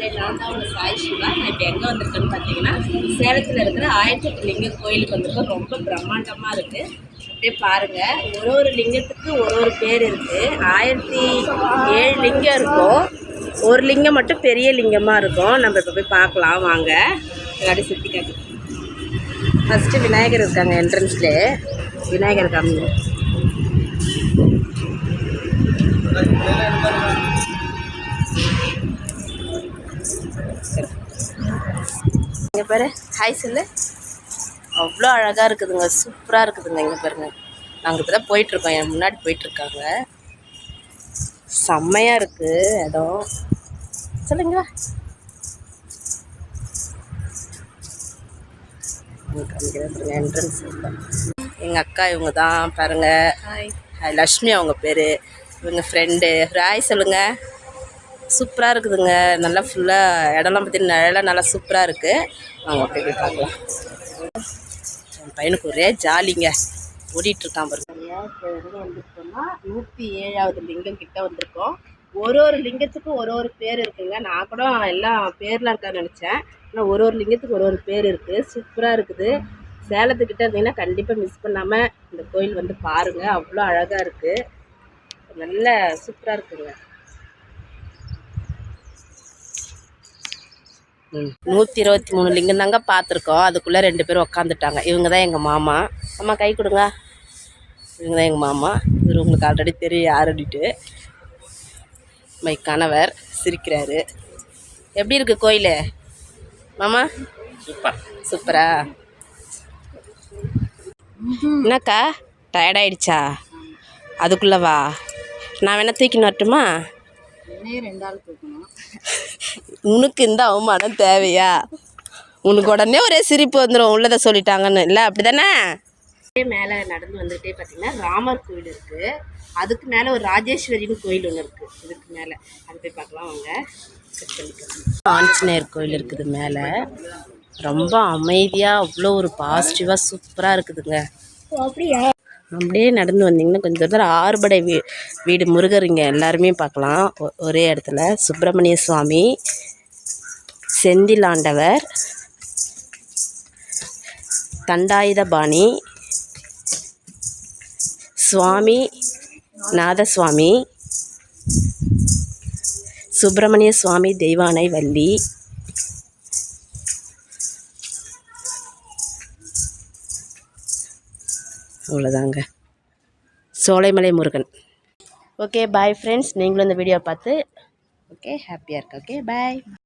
மக்களே, நான் தான் உங்கள் சாய் சிவா. நான் இப்போ எங்கே வந்திருக்கேன்னு பார்த்தீங்கன்னா, சேலத்தில் இருக்கிற 1008 லிங்க கோயிலுக்கு வந்திருக்கோம். ரொம்ப பிரம்மாண்டமாக இருக்குது. அப்படியே பாருங்கள், ஒரு லிங்கத்துக்கு ஒரு பேர் இருக்குது. 1007 லிங்கம் இருக்கும். ஒரு லிங்கம் மட்டும் பெரிய லிங்கமாக இருக்கும். நம்ம இப்போ போய் பார்க்கலாம் வாங்க. எல்லாரும் சுற்றி காட்டு. ஃபஸ்ட்டு விநாயகர் இருக்காங்க என்ட்ரன்ஸ்லேயே. விநாயகர் காமிங்க. இங்கே பாரு, ஹாய் சொல்லு. அவ்வளோ அழகாக இருக்குதுங்க, சூப்பராக இருக்குதுங்க. இங்கே பாருங்க, நாங்கள் இப்போ தான் போயிட்டுருக்கோம். என் முன்னாடி போயிட்டுருக்காங்க. செம்மையாக இருக்குது இடம். சொல்லுங்களா என்ட்ரன்ஸ். எங்கள் அக்கா இவங்க தான் பாருங்கள். ஹாய் லக்ஷ்மி அவங்க பேர். இவங்க ஃப்ரெண்டு. ஹாய் சொல்லுங்கள். சூப்பராக இருக்குதுங்க. நல்லா ஃபுல்லாக இடம்லாம் பார்த்தீங்கன்னா நிழலாம் நல்லா சூப்பராக இருக்குது. அவங்க போய் பார்க்கலாம். என் பையனுக்கு ஒரே ஜாலிங்க, ஓடிட்டுருக்கான் பாருங்க. வந்துருக்கோம்னா 107வது லிங்கம் கிட்ட வந்திருக்கோம். ஒரு லிங்கத்துக்கும் ஒரு பேர் இருக்குங்க. நான் கூட எல்லாம் பேர்லாம் இருக்கான்னு நினச்சேன். ஆனால் ஒரு லிங்கத்துக்கு ஒரு பேர் இருக்குது. சூப்பராக இருக்குது. சேலத்துக்கிட்ட இருந்தீங்கன்னா கண்டிப்பாக மிஸ் பண்ணாமல் இந்த கோயில் வந்து பாருங்கள். அவ்வளோ அழகாக இருக்குது. நல்ல சூப்பராக இருக்குங்க. 123 லிங்கம் தாங்க பார்த்துருக்கோம். அதுக்குள்ளே 2 பேர் உக்காந்துட்டாங்க. இவங்க தான் எங்கள் மாமா. அம்மா கை கொடுங்க. இவங்க தான் எங்கள் மாமா. இவர் உங்களுக்கு ஆல்ரெடி தெரியும் யாருன்னுட்டு. மை கணவர் சிரிக்கிறாரு. எப்படி இருக்குது கோயில் மாமா? சூப்பரா? என்னக்கா டயர்டாயிடுச்சா? அதுக்குள்ளவா? நான் வேணா தூக்கின்னு வரட்டுமா? உனக்கு இந்த அவமானம் தேவையா? உனக்கு உடனே ஒரே சிரிப்பு வந்துடும், உள்ளதை சொல்லிட்டாங்கன்னு. இல்லை அப்படி தானே? மேலே நடந்து வந்துகிட்டே பார்த்தீங்கன்னா ராமர் கோயில் இருக்குது. அதுக்கு மேலே ஒரு ராஜேஸ்வரின்னு கோயில் ஒன்று இருக்குது. இதுக்கு மேலே அது போய் பார்க்கலாம் வாங்க. ஆஞ்சநேயர் கோயில் இருக்குது மேலே. ரொம்ப அமைதியாக அவ்வளோ ஒரு பாசிட்டிவாக சூப்பராக இருக்குதுங்க. அப்படியே நடந்து வந்தீங்கன்னா கொஞ்சம் தூரம் ஆறுபடை வீடு முருகர் இங்கே எல்லாருமே பார்க்கலாம். ஒரே இடத்துல சுப்பிரமணிய சுவாமி, செந்திலாண்டவர், தண்டாயுதபாணி சுவாமி, நாதசுவாமி, சுப்பிரமணிய சுவாமி, தெய்வானை வள்ளி, அவ்வளோதாங்க. Solaimalai Murugan. Okay bye friends. நீங்களும் இந்த வீடியோ பார்த்து ஓகே ஹாப்பியாக இருக்கு. Okay bye.